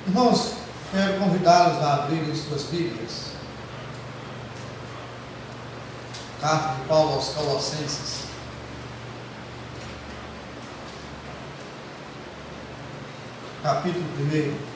Irmãos, quero convidá-los a abrirem suas Bíblias. Carta de Paulo aos Colossenses. Capítulo 1.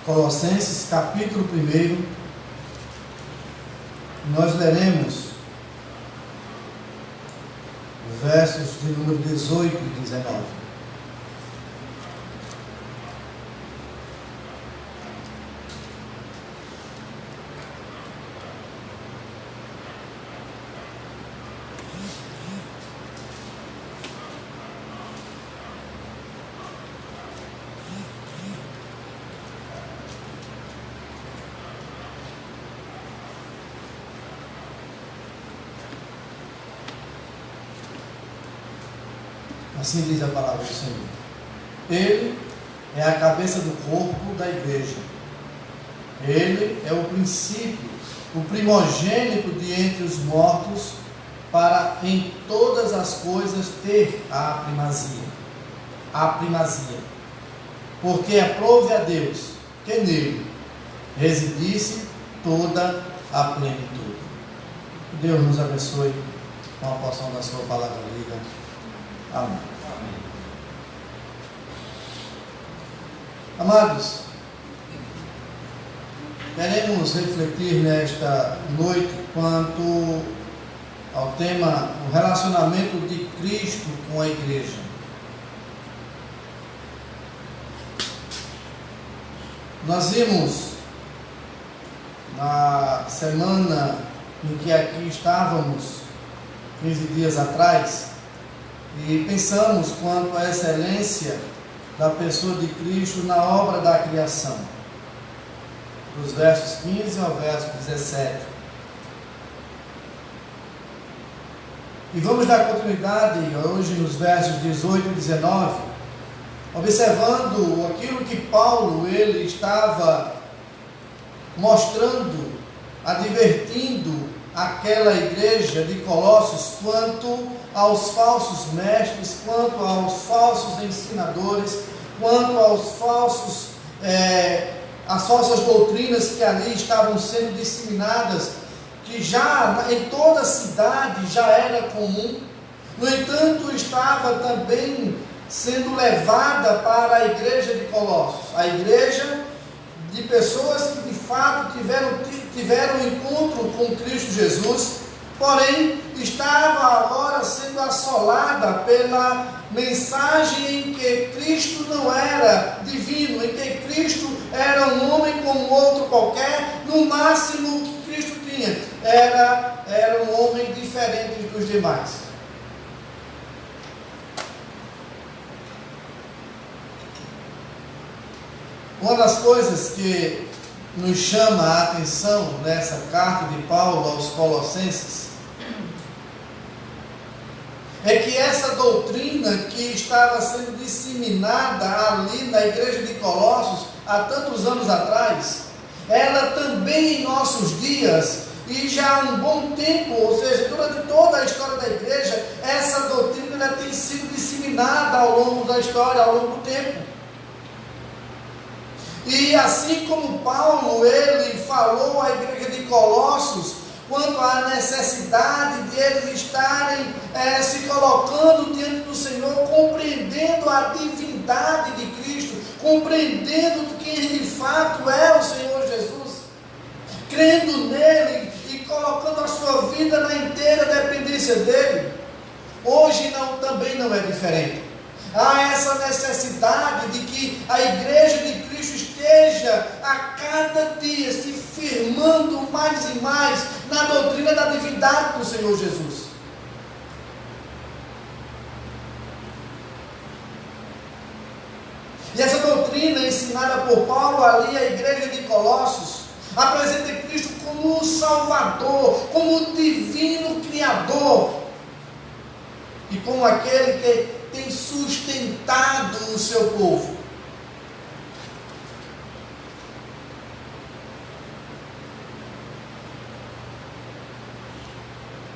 Colossenses, capítulo 1, nós leremos versos de número 18 e 19. Assim diz a palavra do Senhor. Ele é a cabeça do corpo da igreja. Ele é o princípio, o primogênito de entre os mortos, para em todas as coisas ter a primazia. A primazia. Porque aprove a Deus que nele residisse toda a plenitude. Que Deus nos abençoe com a porção da sua palavra lida. Amém. Amados, queremos refletir nesta noite quanto ao tema, o relacionamento de Cristo com a igreja. Nós vimos na semana em que aqui estávamos, 15 dias atrás, e pensamos quanto à excelência da pessoa de Cristo na obra da criação, dos versos 15 ao verso 17. E vamos dar continuidade hoje nos versos 18 e 19, observando aquilo que Paulo ele estava mostrando, advertindo aquela igreja de Colossos quanto aos falsos mestres, quanto aos falsos ensinadores, quanto aos falsos, as falsas doutrinas que ali estavam sendo disseminadas, que já em toda a cidade já era comum. No entanto, estava também sendo levada para a igreja de Colossos, a igreja de pessoas que de fato tiveram encontro com Cristo Jesus, porém estava agora sendo assolada pela mensagem em que Cristo não era divino, em que Cristo era um homem como outro qualquer. No máximo o que Cristo tinha era um homem diferente dos demais. Uma das coisas que nos chama a atenção nessa carta de Paulo aos Colossenses é que essa doutrina que estava sendo disseminada ali na igreja de Colossos há tantos anos atrás, ela também em nossos dias, e já há um bom tempo, ou seja, durante toda a história da igreja, essa doutrina tem sido disseminada ao longo da história, ao longo do tempo. E assim como Paulo, ele falou à igreja de Colossos quanto à necessidade de eles estarem se colocando diante do Senhor, compreendendo a divindade de Cristo, compreendendo quem de fato é o Senhor Jesus, crendo nele e colocando a sua vida na inteira dependência dele. Hoje também não é diferente. Há essa necessidade de que a igreja de Cristo esteja a cada dia se firmando mais e mais na doutrina da divindade do Senhor Jesus. E essa doutrina ensinada por Paulo ali à igreja de Colossos apresenta Cristo como o Salvador, como o divino Criador. e como aquele que tem sustentado o seu povo.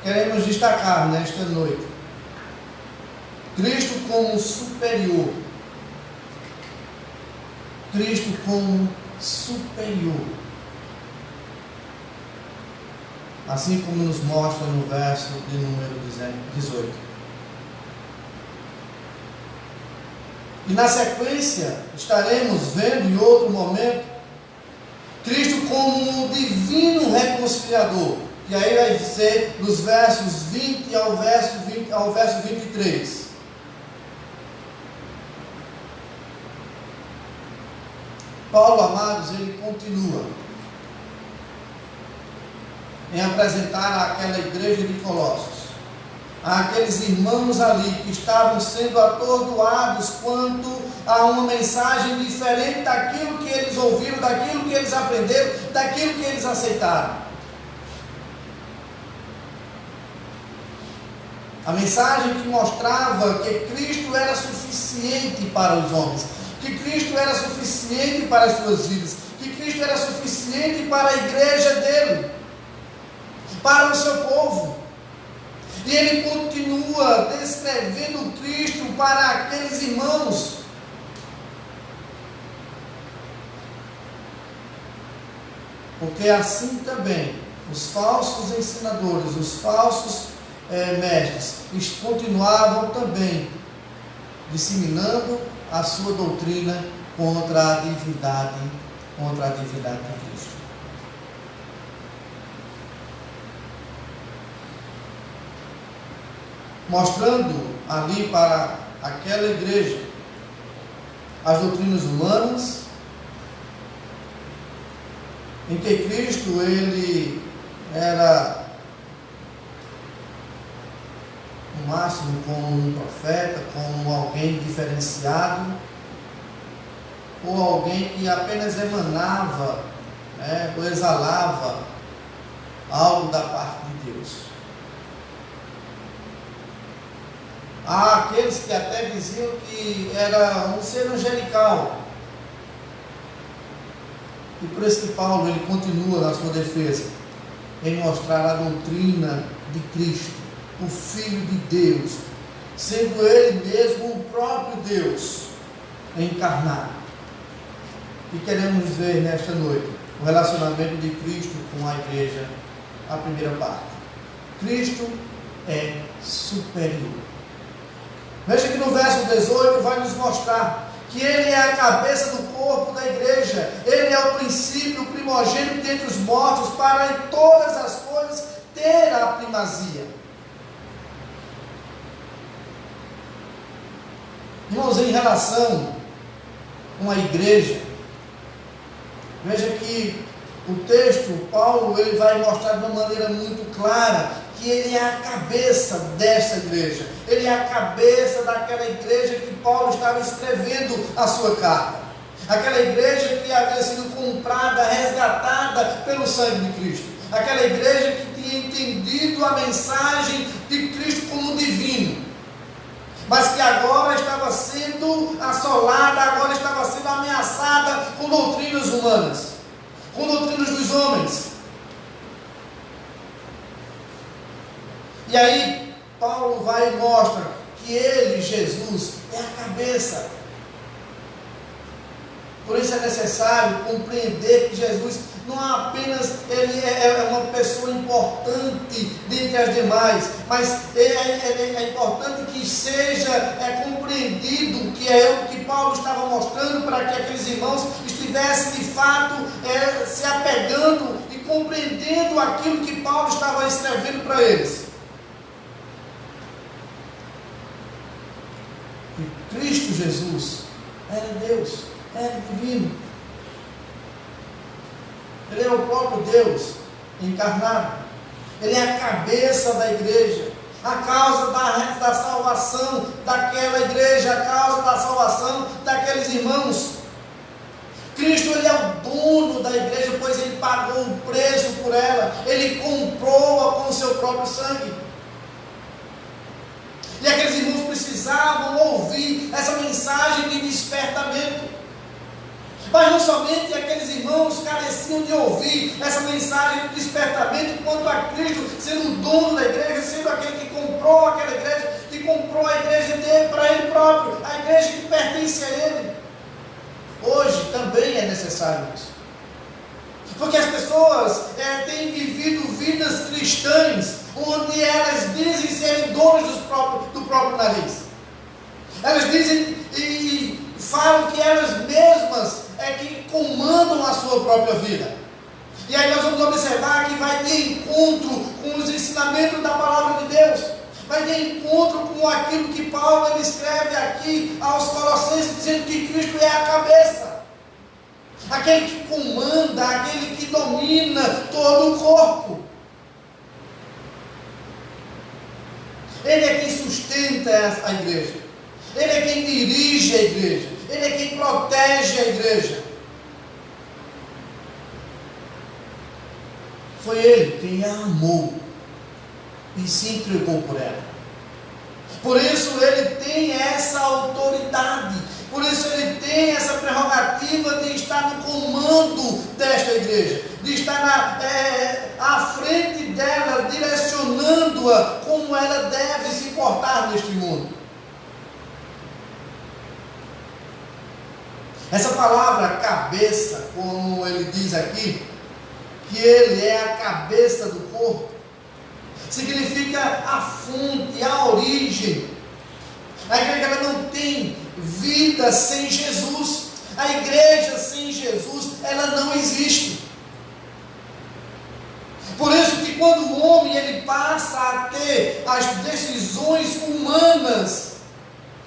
Queremos destacar nesta noite Cristo como superior. Cristo como superior. Assim como nos mostra no verso de número 18. E na sequência, estaremos vendo em outro momento, Cristo como divino reconciliador. E aí vai ser dos versos 20 ao verso 23. Paulo, amados, ele continua em apresentar àquela igreja de Colossos, àqueles irmãos ali que estavam sendo atordoados quanto a uma mensagem diferente daquilo que eles ouviram, daquilo que eles aprenderam, daquilo que eles aceitaram. A mensagem que mostrava que Cristo era suficiente para os homens, que Cristo era suficiente para as suas vidas, que Cristo era suficiente para a igreja dele, para o seu povo. E ele continua descrevendo Cristo para aqueles irmãos. Porque assim também os falsos ensinadores, os falsos mestres, eles continuavam também disseminando a sua doutrina contra a divindade de Cristo. Mostrando ali para aquela igreja as doutrinas humanas, em que Cristo ele era no máximo como um profeta, como alguém diferenciado, ou alguém que apenas emanava, ou exalava algo da parte de Deus. Há aqueles que até diziam que era um ser angelical. E por isso que Paulo ele continua na sua defesa, em mostrar a doutrina de Cristo, o Filho de Deus, sendo Ele mesmo o próprio Deus encarnado. E queremos ver nesta noite o relacionamento de Cristo com a igreja, a primeira parte. Cristo é superior. Veja que no verso 18 vai nos mostrar que Ele é a cabeça do corpo da igreja, Ele é o princípio, o primogênito dentre os mortos, para em todas as coisas ter a primazia. Irmãos, em relação com a igreja, veja que o texto, Paulo, ele vai mostrar de uma maneira muito clara que ele é a cabeça dessa igreja. Ele é a cabeça daquela igreja que Paulo estava escrevendo a sua carta. Aquela igreja que havia sido comprada, resgatada pelo sangue de Cristo. Aquela igreja que tinha entendido a mensagem de Cristo como divino, mas que agora estava sendo assolada, agora estava sendo ameaçada com doutrinas humanas, com doutrinas dos homens. E aí Paulo vai e mostra que ele, Jesus, é a cabeça. Por isso é necessário compreender que Jesus não apenas ele é uma pessoa importante dentre as demais, mas é importante que seja compreendido que é o que Paulo estava mostrando para que aqueles irmãos estivessem de fato se apegando e compreendendo aquilo que Paulo estava escrevendo para eles. E Cristo Jesus era Deus, era divino. Ele é o próprio Deus encarnado. Ele é a cabeça da igreja, a causa da salvação daquela igreja, a causa da salvação daqueles irmãos. Cristo, ele é o dono da igreja, pois ele pagou o preço por ela, ele comprou-a com o seu próprio sangue. E aqueles irmãos precisavam ouvir essa mensagem de despertamento. Mas não somente aqueles irmãos careciam de ouvir essa mensagem de despertamento quanto a Cristo, sendo o dono da igreja, sendo aquele que comprou aquela igreja, que comprou a igreja dele para ele próprio, a igreja que pertence a ele. Hoje também é necessário isso. Porque as pessoas têm vivido vidas cristãs, onde elas dizem serem donas do próprio nariz. Elas dizem e falam que elas mesmas que comandam a sua própria vida. E aí nós vamos observar que vai de encontro com os ensinamentos da palavra de Deus, vai de encontro com aquilo que Paulo ele escreve aqui aos Colossenses, dizendo que Cristo é a cabeça, aquele que comanda, aquele que domina todo o corpo. Ele é quem sustenta a igreja, ele é quem dirige a igreja, ele é quem protege a igreja. Foi ele quem a amou e se entregou por ela. Por isso ele tem essa autoridade, por isso ele tem essa prerrogativa de estar no comando desta igreja, de estar à frente dela, direcionando-a como ela deve se portar neste mundo. Essa palavra cabeça, como ele diz aqui, que ele é a cabeça do corpo, significa a fonte, a origem. A igreja ela não tem vida sem Jesus. A igreja sem Jesus, ela não existe. Por isso que quando o homem ele passa a ter as decisões humanas,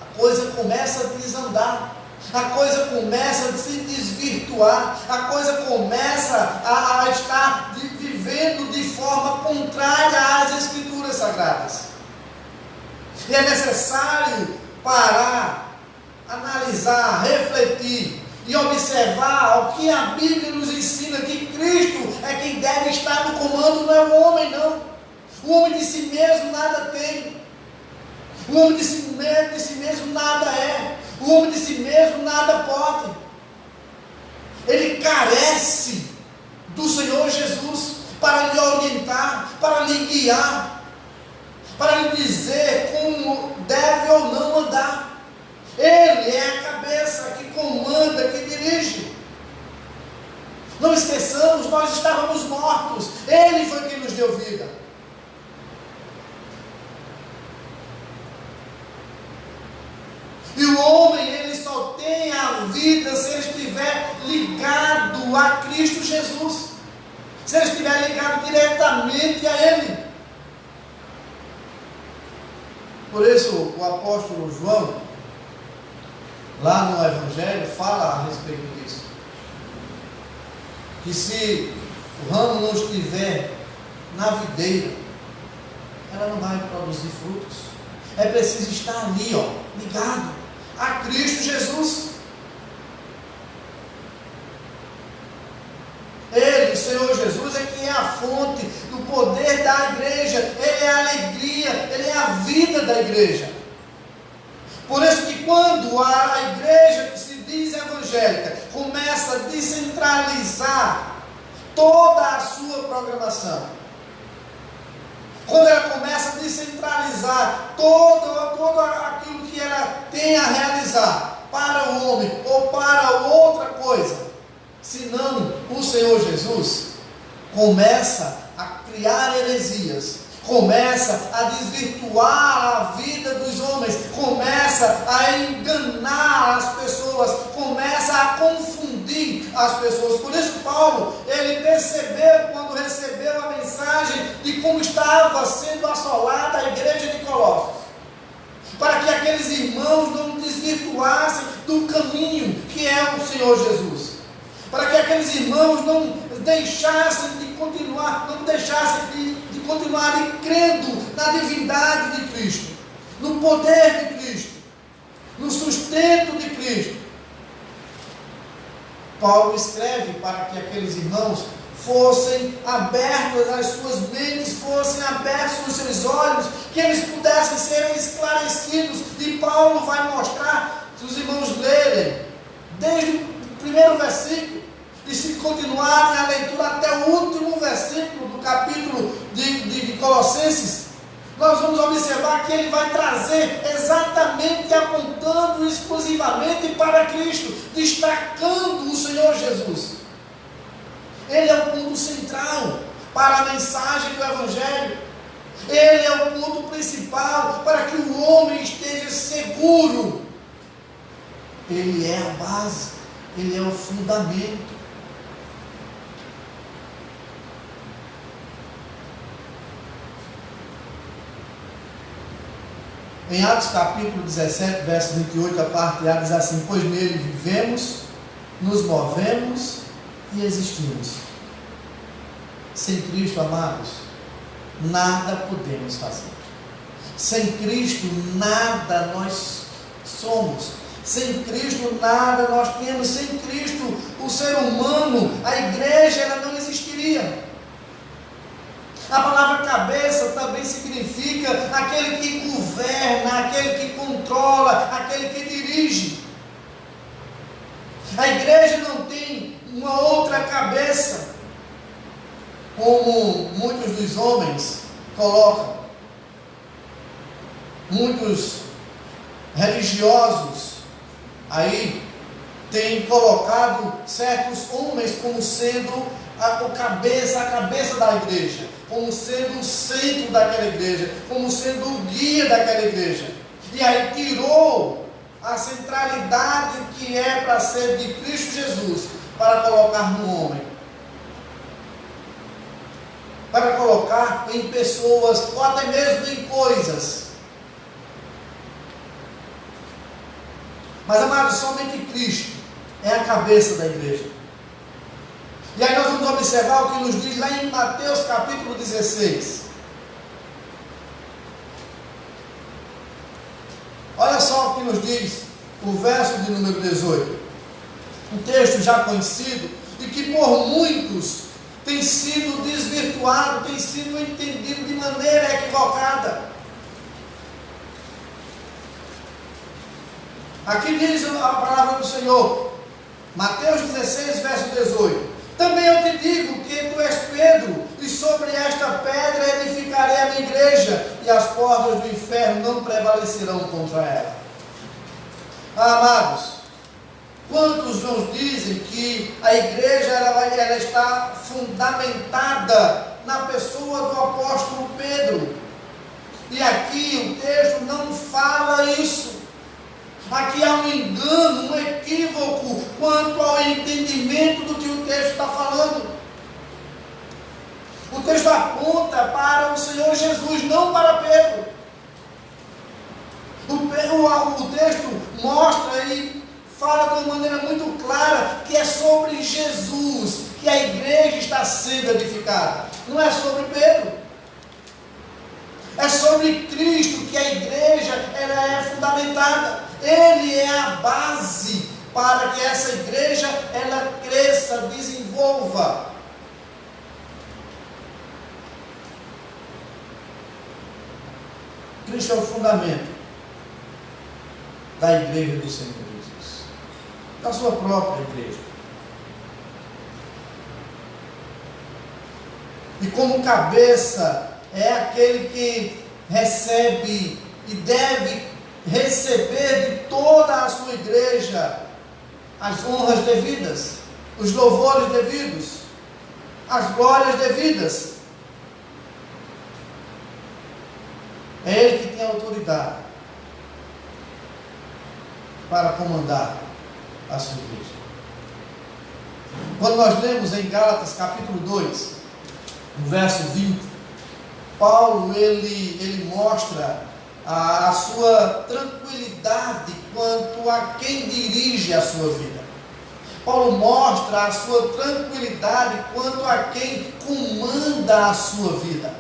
a coisa começa a desandar. A coisa começa a se desvirtuar, a coisa começa a estar vivendo de forma contrária às Escrituras Sagradas. E é necessário parar, analisar, refletir e observar o que a Bíblia nos ensina, que Cristo é quem deve estar no comando, não é o homem não. O homem de si mesmo nada tem. O homem de si mesmo nada é. O homem de si mesmo nada pode. Ele carece do Senhor Jesus para lhe orientar, para lhe guiar, para lhe dizer como deve ou não andar. Ele é a cabeça que comanda, que dirige. Não esqueçamos, nós estávamos mortos. Ele foi quem nos deu vida. E o homem, ele só tem a vida se ele estiver ligado a Cristo Jesus. Se ele estiver ligado diretamente a Ele. Por isso, o apóstolo João, lá no Evangelho, fala a respeito disso. Que se o ramo não estiver na videira, ela não vai produzir frutos. É preciso estar ali, ligado a Cristo Jesus. Ele, o Senhor Jesus, é quem é a fonte do poder da igreja. Ele é a alegria, Ele é a vida da igreja. Por isso que quando a igreja que se diz evangélica começa a descentralizar toda a sua programação, quando ela começa a descentralizar todo aquilo que ela tem a realizar para o homem ou para outra coisa, senão o Senhor Jesus, começa a criar heresias, começa a desvirtuar a vida dos homens, começa a enganar as pessoas, começa a confundir as pessoas. Por isso Paulo, ele percebeu quando recebeu a mensagem de como estava sendo assolada a igreja de Colossos, para que aqueles irmãos não desvirtuassem do caminho que é o Senhor Jesus, para que aqueles irmãos não deixassem de continuar, de continuarem crendo na divindade de Cristo, no poder de Cristo, no sustento de Cristo. Paulo escreve para que aqueles irmãos fossem abertas, as suas mentes fossem abertas, os seus olhos, que eles pudessem ser esclarecidos. E Paulo vai mostrar, se os irmãos lerem, desde o primeiro versículo, e se continuarem a leitura até o último versículo do capítulo de Colossenses, nós vamos observar que ele vai trazer exatamente apontando exclusivamente para Cristo, destacando o Senhor Jesus. Ele é o ponto central para a mensagem do Evangelho. Ele é o ponto principal para que o homem esteja seguro. Ele é a base, ele é o fundamento. Em Atos capítulo 17, verso 28, a parte A diz assim: pois nele vivemos, nos movemos e existimos. Sem Cristo, amados, nada podemos fazer. Sem Cristo, nada nós somos. Sem Cristo, nada nós temos. Sem Cristo, o ser humano, a igreja, ela não existiria. A palavra cabeça também significa aquele que governa, aquele que controla, aquele que dirige. A igreja não tem uma outra cabeça, como muitos dos homens colocam. Muitos religiosos aí têm colocado certos homens como sendo a cabeça da igreja, como sendo o centro daquela igreja, como sendo o guia daquela igreja. E aí tirou a centralidade que é para ser de Cristo Jesus, para colocar no homem, para colocar em pessoas, ou até mesmo em coisas. Mas, amados, somente Cristo é a cabeça da igreja. E aí nós vamos observar o que nos diz lá em Mateus capítulo 16. Olha só o que nos diz o verso de número 18. Um texto já conhecido e que por muitos tem sido desvirtuado, tem sido entendido de maneira equivocada. Aqui diz a palavra do Senhor, Mateus 16, verso 18. Também eu te digo que tu és Pedro, e sobre esta pedra edificarei a minha igreja, e as portas do inferno não prevalecerão contra ela. Amados, quantos nos dizem que a igreja ela está fundamentada na pessoa do apóstolo Pedro? E aqui o texto não fala isso. Aqui há um engano, um equívoco quanto ao entendimento do que o texto está falando. O texto aponta para o Senhor Jesus, não para Pedro. O texto mostra e fala de uma maneira muito clara que é sobre Jesus que a igreja está sendo edificada. Não é sobre Pedro. É sobre Cristo que a igreja ela é fundamentada. Ele é a base para que essa igreja ela cresça, desenvolva. Cristo é o fundamento da igreja do Senhor Jesus, da sua própria igreja. E como cabeça é aquele que recebe e deve receber de toda a sua igreja as honras devidas, os louvores devidos, as glórias devidas. É Ele que tem autoridade para comandar a sua igreja. Quando nós lemos em Gálatas capítulo 2, no verso 20, Paulo ele mostra a sua tranquilidade quanto a quem dirige a sua vida. Paulo mostra a sua tranquilidade quanto a quem comanda a sua vida.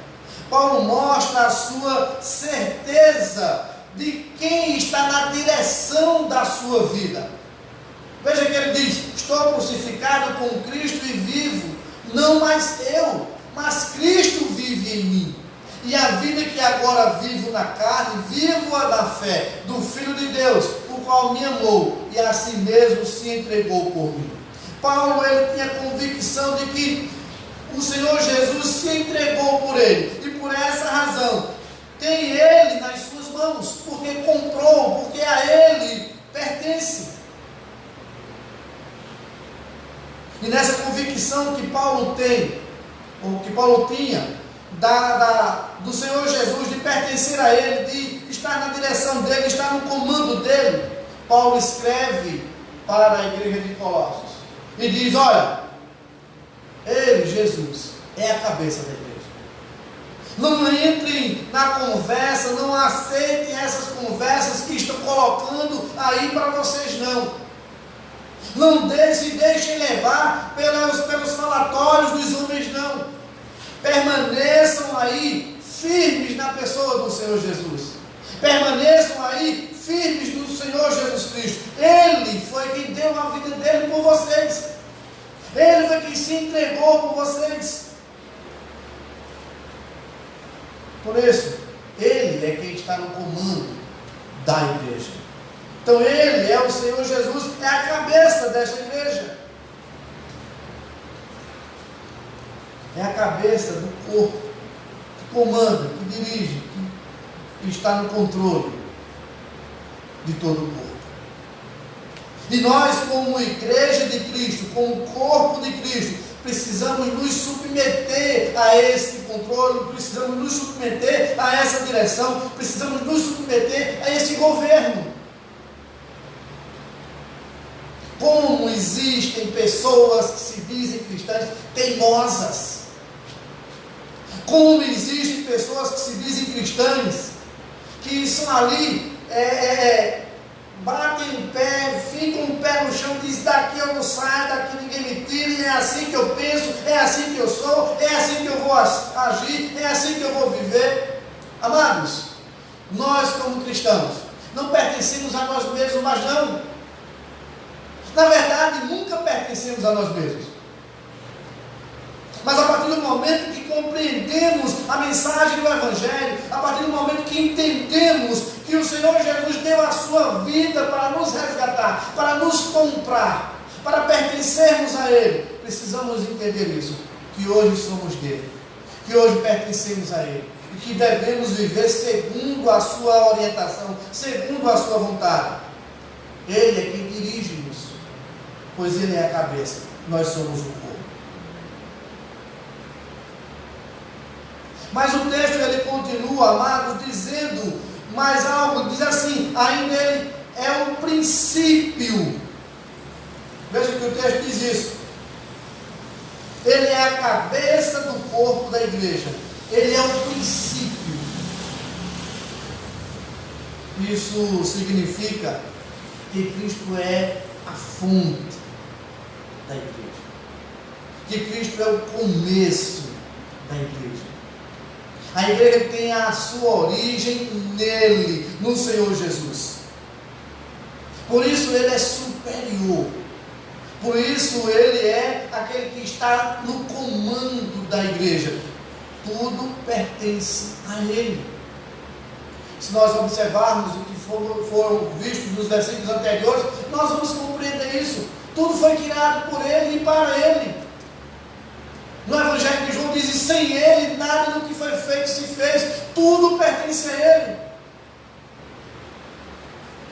Paulo mostra a sua certeza de quem está na direção da sua vida. Veja que ele diz: estou crucificado com Cristo e vivo, não mais eu, mas Cristo vive em mim. E a vida que agora vivo na carne, vivo-a na fé do Filho de Deus, o qual me amou e a si mesmo se entregou por mim. Paulo, ele tinha convicção de que o Senhor Jesus se entregou por ele, e por essa razão tem ele nas suas mãos, porque comprou, porque a ele pertence. E nessa convicção que Paulo tem, ou que Paulo tinha, do Senhor Jesus, de pertencer a ele, de estar na direção dele, estar no comando dele, Paulo escreve para a igreja de Colossos e diz: olha, ele, Jesus, é a cabeça da igreja. Não entrem na conversa, não aceitem essas conversas que estão colocando aí para vocês, não. Não se deixem levar pelos falatórios dos homens, não. Permaneçam aí firmes na pessoa do Senhor Jesus. Permaneçam aí firmes no Senhor Jesus Cristo. Ele foi quem deu a vida dele por vocês. Ele foi quem se entregou por vocês. Por isso, ele é quem está no comando da igreja. Então ele é o Senhor Jesus, é a cabeça desta igreja. É a cabeça do corpo, que comanda, que dirige, que está no controle de todo o corpo. E nós, como igreja de Cristo, como corpo de Cristo, precisamos nos submeter a esse controle, precisamos nos submeter a essa direção, precisamos nos submeter a esse governo. Como existem pessoas que se dizem cristãs teimosas. Como existem pessoas que se dizem cristãs, que são ali, batem o pé, ficam o pé no chão, dizem: daqui eu não saio, daqui ninguém me tira, é assim que eu penso, é assim que eu sou, é assim que eu vou agir, é assim que eu vou viver. Amados, nós como cristãos, não pertencemos a nós mesmos, mas não. Na verdade, nunca pertencemos a nós mesmos. Mas a partir do momento que compreendemos a mensagem do Evangelho, a partir do momento que entendemos que o Senhor Jesus deu a sua vida para nos resgatar, para nos comprar, para pertencermos a Ele, precisamos entender isso, que hoje somos dele, que hoje pertencemos a Ele, e que devemos viver segundo a sua orientação, segundo a sua vontade. Ele é quem dirige-nos, pois Ele é a cabeça, nós somos o corpo. Mas o texto ele continua, amados, dizendo mais algo, diz assim: ainda ele é o princípio. Veja que o texto diz isso. Ele é a cabeça do corpo da igreja. Ele é o princípio. Isso significa que Cristo é a fonte da igreja. Que Cristo é o começo da igreja. A igreja tem a sua origem nele, no Senhor Jesus. Por isso ele é superior. Por isso ele é aquele que está no comando da igreja. Tudo pertence a ele. Se nós observarmos o que foram vistos nos versículos anteriores, nós vamos compreender isso. Tudo foi criado por ele e para ele. No Evangelho de João diz: sem ele nada do que foi feito se fez, tudo pertence a ele.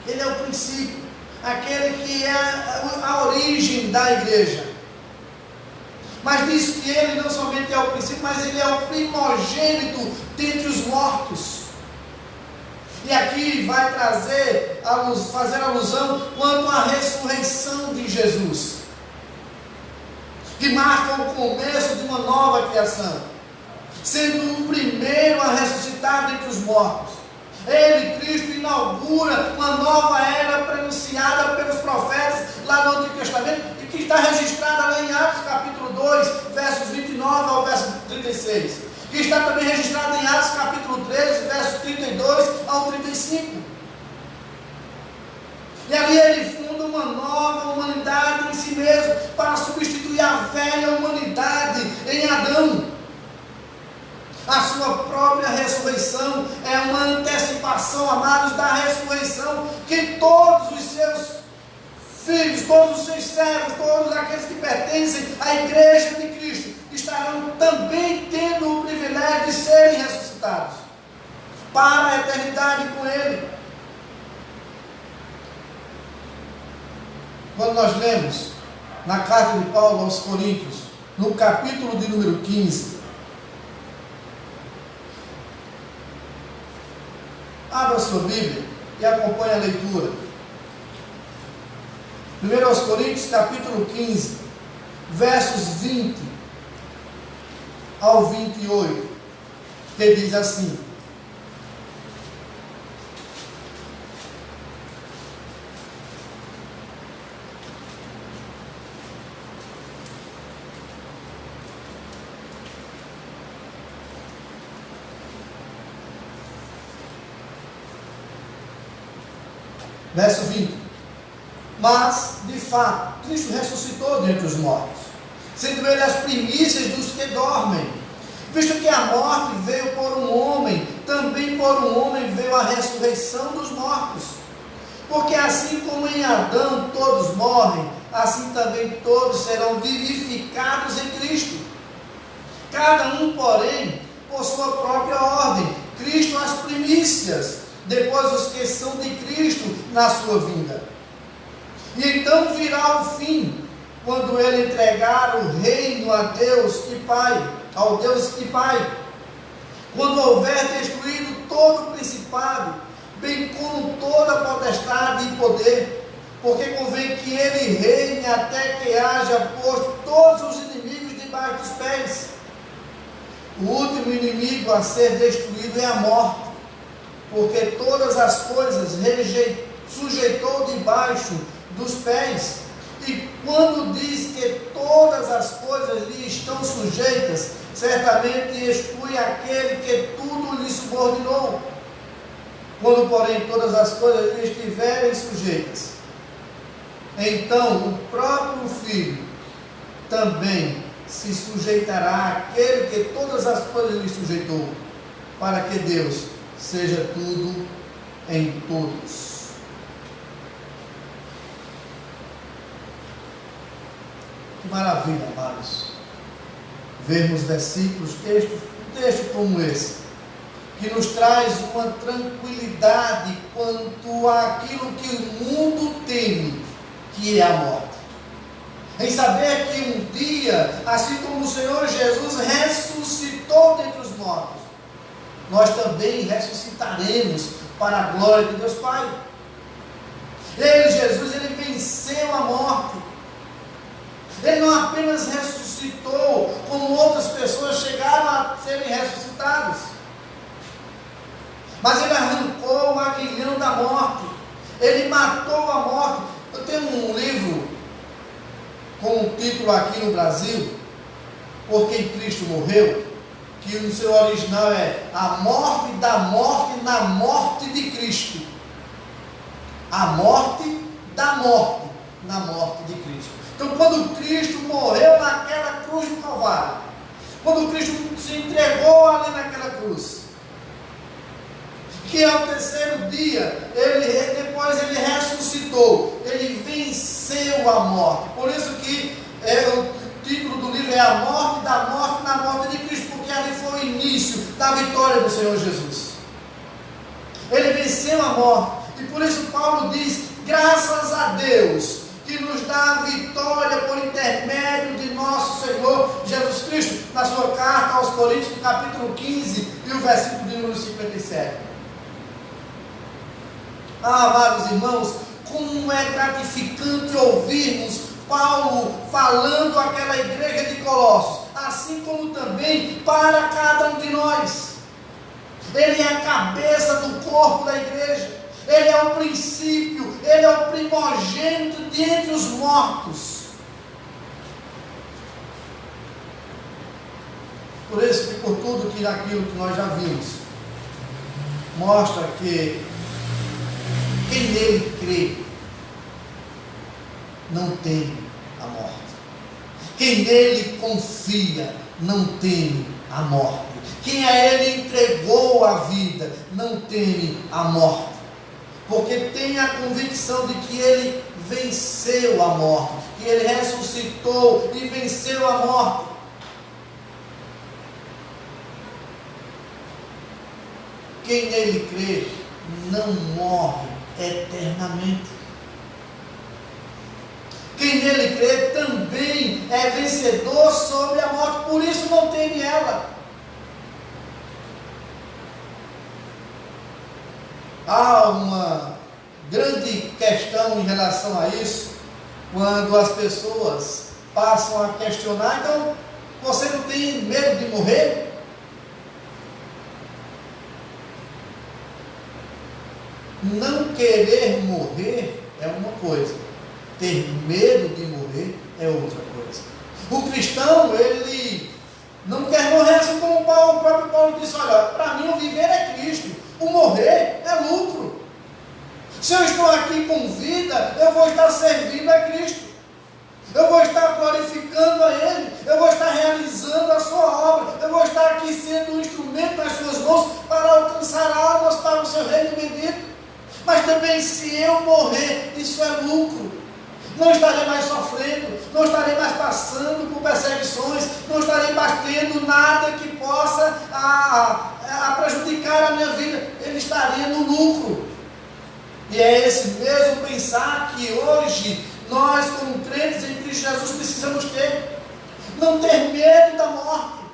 Ele é o princípio, aquele que é a origem da igreja. Mas diz que ele não somente é o princípio, mas ele é o primogênito dentre os mortos. E aqui vai fazer alusão quanto à ressurreição de Jesus, que marca o começo de uma nova criação, sendo o primeiro a ressuscitar dentre os mortos. Ele, Cristo, inaugura uma nova era prenunciada pelos profetas lá no Antigo Testamento, e que está registrada lá em Atos capítulo 2, versos 29 ao verso 36, que está também registrada em Atos capítulo 13, versos 32 ao 35. E ali ele funda uma nova humanidade em si mesmo, para substituir a velha humanidade Adão. A sua própria ressurreição é uma antecipação, amados, da ressurreição que todos os seus filhos, todos os seus servos, todos aqueles que pertencem à igreja de Cristo estarão também tendo o privilégio de serem ressuscitados para a eternidade com Ele. Quando nós lemos na carta de Paulo aos Coríntios, no capítulo de número 15, abra sua Bíblia e acompanhe a leitura. 1 aos Coríntios, capítulo 15, versos 20 ao 28, que diz assim: verso 20: mas, de fato, Cristo ressuscitou dentre os mortos, sendo Ele as primícias dos que dormem. Visto que a morte veio por um homem, também por um homem veio a ressurreição dos mortos. Porque assim como em Adão todos morrem, assim também todos serão vivificados em Cristo. Cada um, porém, por sua própria ordem. Cristo as primícias, depois os que são de Cristo na sua vinda. E então virá o fim, quando Ele entregar o reino a Deus e Pai, ao Deus e Pai, quando houver destruído todo o principado, bem como toda a potestade e poder, porque convém que Ele reine até que haja posto todos os inimigos debaixo dos pés. O último inimigo a ser destruído é a morte, porque todas as coisas sujeitou debaixo dos pés. E quando diz que todas as coisas lhe estão sujeitas, certamente exclui aquele que tudo lhe subordinou. Quando, porém, todas as coisas lhe estiverem sujeitas, então o próprio Filho também se sujeitará àquele que todas as coisas lhe sujeitou, para que Deus seja tudo em todos. Que maravilha, amados, vermos versículos, texto como esse, que nos traz uma tranquilidade quanto àquilo que o mundo teme, que é a morte. Em saber que um dia, assim como o Senhor Jesus ressuscitou dentre os mortos, nós também ressuscitaremos para a glória de Deus Pai. Ele, Jesus, ele venceu a morte. Ele não apenas ressuscitou, como outras pessoas chegaram a serem ressuscitadas, mas ele arrancou o aguilhão da morte, ele matou a morte. Eu tenho um livro com um título aqui no Brasil, Por Quem Cristo Morreu, que no seu original é A Morte da Morte na Morte de Cristo. A morte da morte na morte de Cristo. Então, quando Cristo morreu naquela cruz do Calvário, quando Cristo se entregou ali naquela cruz, que ao terceiro dia, depois ele ressuscitou, ele venceu a morte. Por isso que o título do livro é A Morte da Morte na Morte de Cristo, porque ali foi o início da vitória do Senhor Jesus. Ele venceu a morte, e por isso Paulo diz, graças a Deus, que nos dá a vitória por intermédio de nosso Senhor Jesus Cristo, na sua carta aos Coríntios, no capítulo 15, e o versículo de número 57. Ah, amados irmãos, como é gratificante ouvirmos Paulo falando àquela igreja de Colossos, assim como também para cada um de nós. Ele é a cabeça do corpo da igreja. Ele é o princípio, Ele é o primogênito dentre os mortos. Por isso que por tudo que aquilo que nós já vimos, mostra que quem nele crê, não teme a morte. Quem nele confia, não teme a morte. Quem a Ele entregou a vida, não teme a morte. Porque tem a convicção de que Ele venceu a morte, que Ele ressuscitou e venceu a morte. Quem nele crê não morre eternamente. Quem nele crê também é vencedor sobre a morte, por isso não teme ela. Há uma grande questão em relação a isso, quando as pessoas passam a questionar: então, você não tem medo de morrer? Não querer morrer é uma coisa, ter medo de morrer é outra coisa. O cristão, ele não quer morrer, assim como o próprio Paulo disse: olha, para mim o viver é Cristo, o morrer é lucro. Se eu estou aqui com vida, eu vou estar servindo a Cristo, eu vou estar glorificando a Ele, eu vou estar realizando a sua obra, eu vou estar aqui sendo um instrumento nas suas mãos para alcançar almas para o seu reino bendito. Mas também, se eu morrer, isso é lucro. Não estarei mais sofrendo, não estarei mais passando por perseguições, não estarei mais tendo nada que possa prejudicar a minha vida. Ele estaria no lucro. E é esse mesmo pensar que hoje nós, como crentes em Cristo Jesus, precisamos ter. Não ter medo da morte.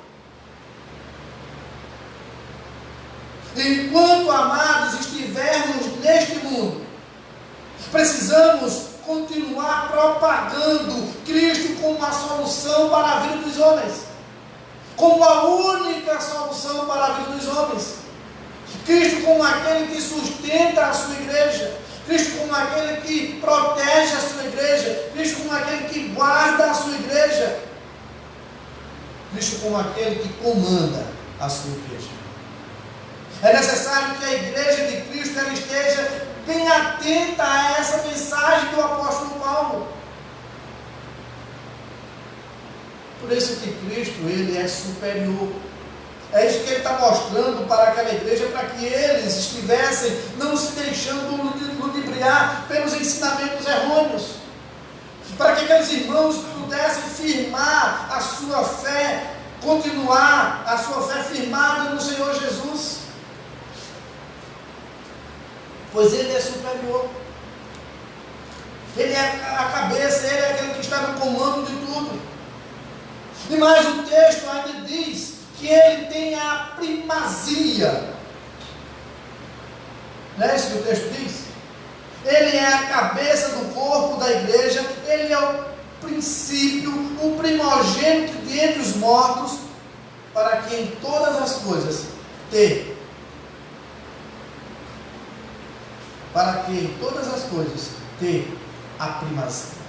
Enquanto, amados, estivermos neste mundo, precisamos continuar propagando Cristo como a solução para a vida dos homens, como a única solução para a vida dos homens. Cristo como aquele que sustenta a sua igreja, Cristo como aquele que protege a sua igreja, Cristo como aquele que guarda a sua igreja, Cristo como aquele que comanda a sua igreja. É necessário que a igreja de Cristo ela esteja bem atenta a essa mensagem do apóstolo Paulo. Por isso que Cristo, ele é superior. É isso que ele está mostrando para aquela igreja, para que eles estivessem não se deixando ludibriar pelos ensinamentos errôneos, para que aqueles irmãos pudessem firmar a sua fé, continuar a sua fé firmada no Senhor Jesus. Pois Ele é superior, Ele é a cabeça, Ele é aquele que está no comando de tudo. E mais o texto ainda diz que Ele tem a primazia. Não é isso que o texto diz? Ele é a cabeça do corpo da igreja, Ele é o princípio, o primogênito de entre os mortos, para que em todas as coisas ter a primazia.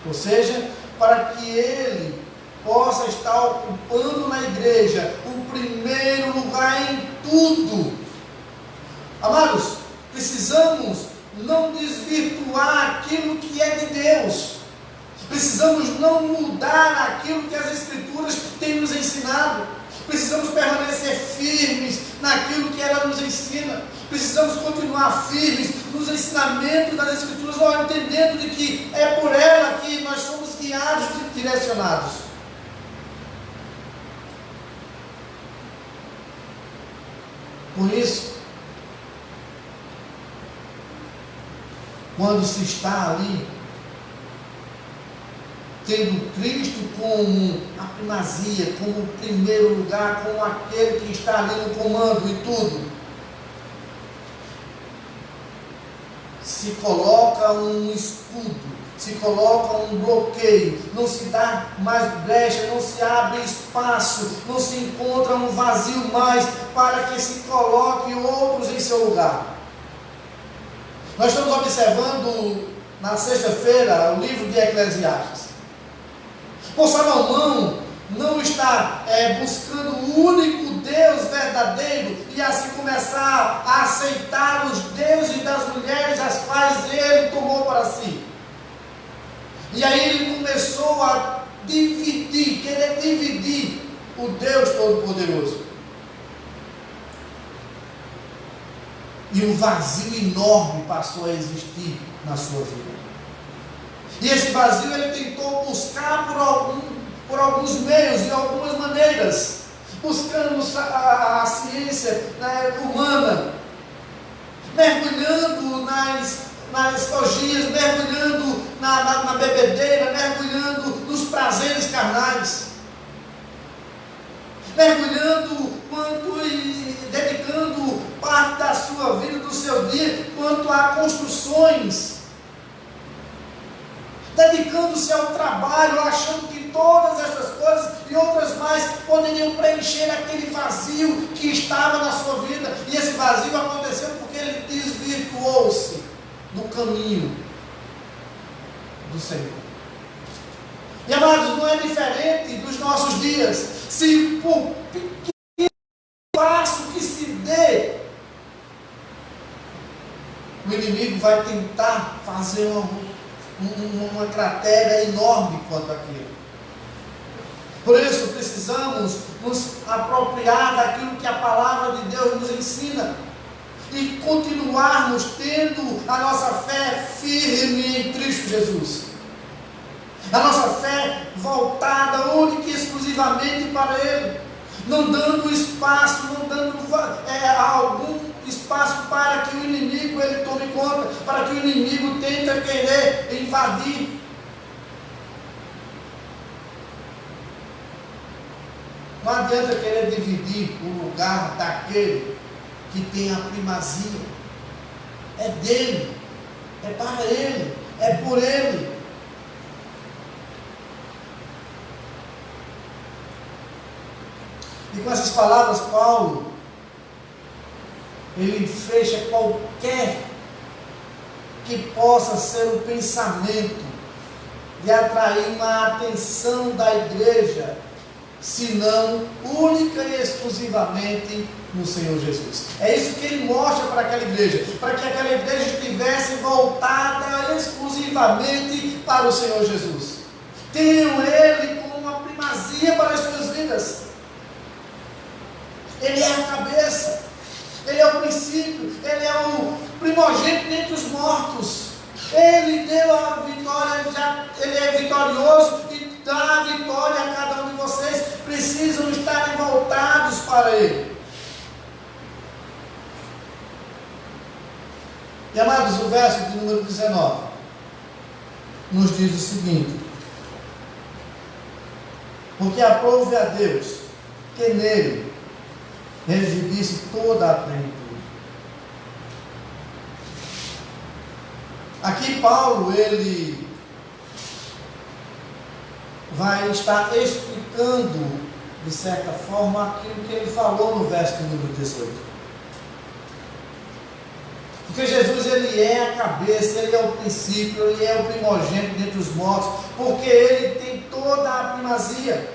Ou seja, para que Ele possa estar ocupando na igreja o primeiro lugar em tudo. Amados, precisamos não desvirtuar aquilo que é de Deus. Precisamos não mudar aquilo que as Escrituras têm nos ensinado. Precisamos permanecer firmes naquilo que ela nos ensina. Precisamos continuar firmes nos ensinamentos das Escrituras, entendendo de que é por ela que nós somos guiados e direcionados. Por isso, quando se está ali, tendo Cristo como a primazia, como o primeiro lugar, como aquele que está ali no comando e tudo, se coloca um escudo, se coloca um bloqueio, não se dá mais brecha, não se abre espaço, não se encontra um vazio mais para que se coloque outros em seu lugar. Nós estamos observando na sexta-feira o livro de Eclesiastes. Por Salomão não está buscando o único Deus verdadeiro e assim começar a aceitar os deuses das mulheres as quais ele tomou para si. E aí ele começou a querer dividir o Deus Todo-Poderoso. E um vazio enorme passou a existir na sua vida. E esse vazio ele tentou buscar por alguns meios, de algumas maneiras, buscando a ciência humana, mergulhando nas orgias, mergulhando na bebedeira, mergulhando nos prazeres carnais, mergulhando e dedicando parte da sua vida, do seu dia, quanto a construções, dedicando-se ao trabalho, achando que todas essas coisas e outras mais poderiam preencher aquele vazio que estava na sua vida. E esse vazio aconteceu porque ele desvirtuou-se do caminho do Senhor. E amados, não é diferente dos nossos dias. Se por pequeno passo que se dê, o inimigo vai tentar fazer uma cratera enorme quanto aquilo. Por isso precisamos nos apropriar daquilo que a palavra de Deus nos ensina e continuarmos tendo a nossa fé firme em Cristo Jesus. A nossa fé voltada única e exclusivamente para Ele, não dando espaço, não dando algum espaço para que o inimigo ele tome conta, para que o inimigo tente querer invadir. Não adianta querer dividir o lugar daquele que tem a primazia. É dele, é para ele, é por ele. E com essas palavras, Paulo, ele fecha qualquer que possa ser o pensamento de atrair uma atenção da igreja, senão única e exclusivamente no Senhor Jesus. É isso que ele mostra para aquela igreja, para que aquela igreja estivesse voltada exclusivamente para o Senhor Jesus. Tenham Ele como uma primazia para as suas vidas. Ele é a cabeça, Ele é o princípio, Ele é o primogênito dentre os mortos. Ele deu a vitória, Ele é vitorioso e dá a vitória a cada um de vocês. Precisam estar voltados para Ele. E amados, o verso de número 19 nos diz o seguinte: porque aprove a Deus que nele residisse toda a plenitude. Aqui Paulo, ele vai estar explicando, de certa forma, aquilo que ele falou no verso de número 18. Porque Jesus, ele é a cabeça, ele é o princípio, ele é o primogênito dentre os mortos, porque ele tem toda a primazia.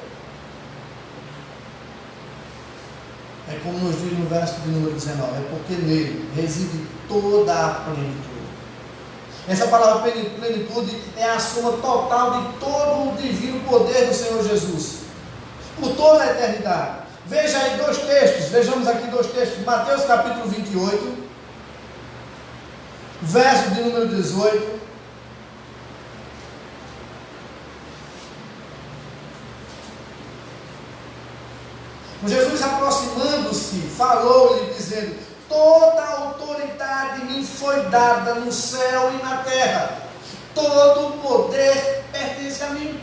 É como nos diz no verso de número 19, é porque nele reside toda a plenitude. Essa palavra plenitude é a soma total de todo o divino poder do Senhor Jesus, por toda a eternidade. Veja aí dois textos, vejamos aqui dois textos, Mateus capítulo 28, verso de número 18. Jesus, aproximando-se, falou-lhe dizendo: toda a autoridade me foi dada no céu e na terra, todo o poder pertence a mim.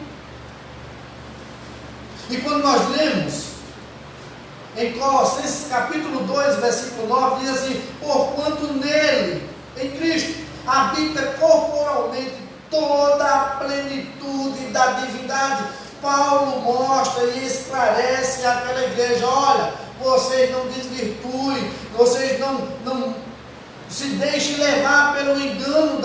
E quando nós lemos em Colossenses capítulo 2, versículo 9, diz assim: porquanto nele, em Cristo, habita corporalmente toda a plenitude da divindade. Paulo mostra e esclarece àquela igreja: olha, vocês não desvirtuem, vocês não se deixem levar pelo engano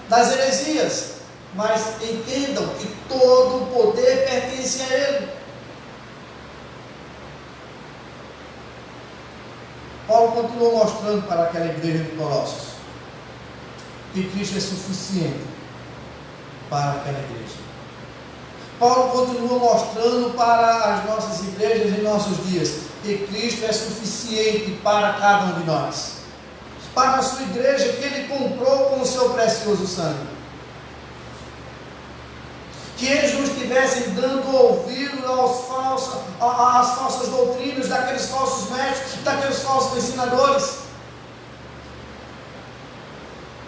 das heresias, mas entendam que todo o poder pertence a Ele. Paulo continuou mostrando para aquela igreja de Colossos que Cristo é suficiente para aquela igreja. Paulo continua mostrando para as nossas igrejas em nossos dias que Cristo é suficiente para cada um de nós. Para a sua igreja que Ele comprou com o seu precioso sangue. Que eles não estivessem dando ouvido às falsas doutrinas, daqueles falsos mestres, daqueles falsos ensinadores.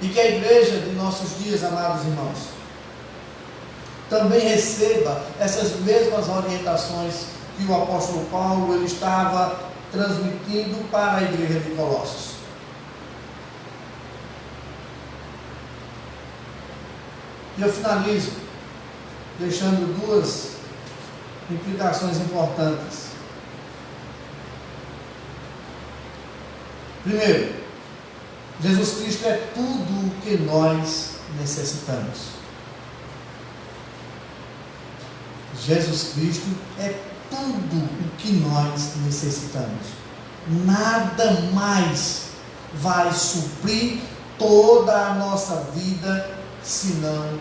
E que a igreja de nossos dias, amados irmãos, também receba essas mesmas orientações que o apóstolo Paulo ele estava transmitindo para a igreja de Colossos. E eu finalizo deixando duas implicações importantes. Primeiro, Jesus Cristo é tudo o que nós necessitamos. Jesus Cristo é tudo o que nós necessitamos. Nada mais vai suprir toda a nossa vida senão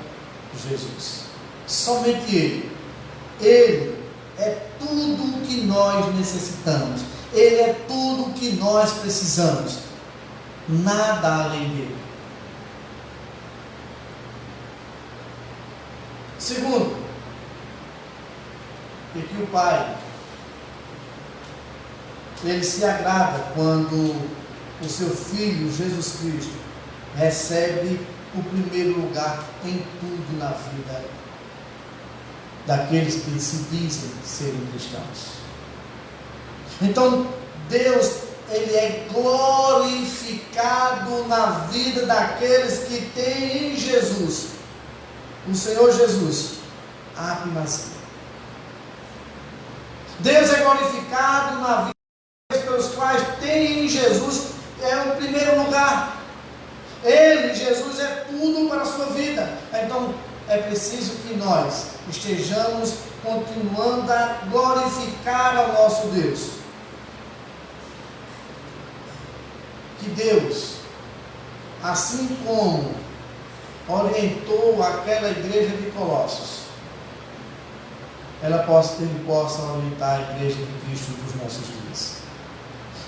Jesus. Somente Ele. Ele é tudo o que nós necessitamos. Ele é tudo o que nós precisamos. Nada além dele. Segundo, que o Pai, Ele se agrada quando o seu Filho, Jesus Cristo, recebe o primeiro lugar em tudo na vida daqueles que se dizem serem cristãos. Então, Deus, Ele é glorificado na vida daqueles que têm em Jesus, o Senhor Jesus, a primazia. Deus é glorificado na vida pelos quais tem em Jesus o primeiro lugar. Ele, Jesus, é tudo para a sua vida. Então, é preciso que nós estejamos continuando a glorificar ao nosso Deus. Que Deus, assim como orientou aquela igreja de Colossos, Ele possa orientar a igreja de Cristo dos nossos dias.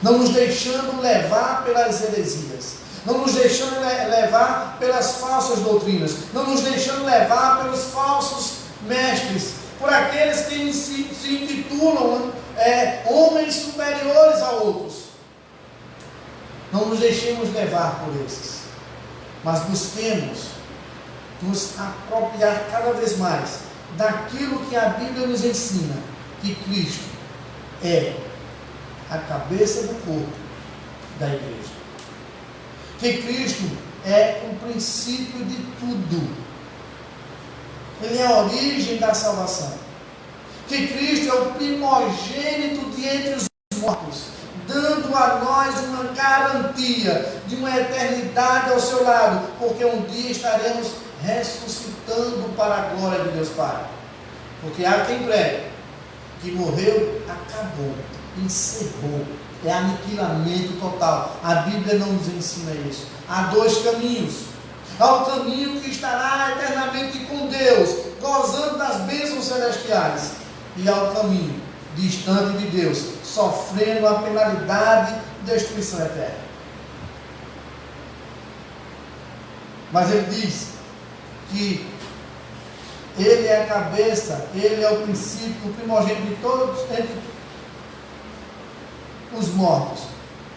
Não nos deixando levar pelas heresias, não nos deixando levar pelas falsas doutrinas, não nos deixando levar pelos falsos mestres, por aqueles que se intitulam homens superiores a outros. Não nos deixemos levar por esses, mas busquemos nos apropriar cada vez mais daquilo que a Bíblia nos ensina, que Cristo é a cabeça do corpo da igreja, que Cristo é o princípio de tudo, Ele é a origem da salvação, que Cristo é o primogênito de entre os mortos, dando a nós uma garantia de uma eternidade ao seu lado, porque um dia estaremos ressuscitando para a glória de Deus Pai. Porque há quem pregue que morreu, acabou, encerrou, é aniquilamento total. A Bíblia não nos ensina isso. Há dois caminhos. Há o caminho que estará eternamente com Deus, gozando das bênçãos celestiais, e há o caminho distante de Deus, sofrendo a penalidade de destruição eterna. Mas ele diz que Ele é a cabeça, Ele é o princípio, o primogênito de todos entre os mortos,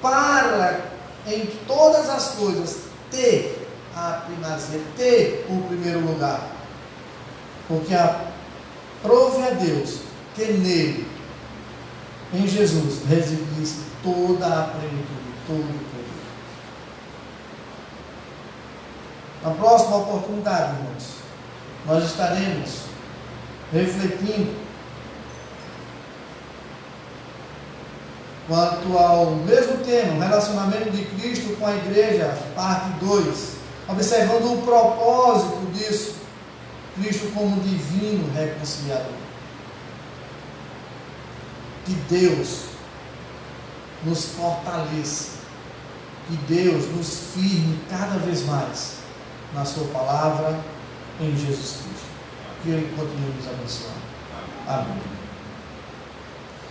para em todas as coisas ter a primazia, ter o primeiro lugar, porque aprove a Deus que nele, em Jesus, residisse toda a plenitude, todo o poder. Na próxima oportunidade, irmãos, nós estaremos refletindo quanto ao mesmo tema, o relacionamento de Cristo com a igreja, parte 2, observando o propósito disso, Cristo como divino reconciliador. Que Deus nos fortaleça, que Deus nos firme cada vez mais na sua palavra, em Jesus Cristo. Que Ele continue nos abençoando. Amém.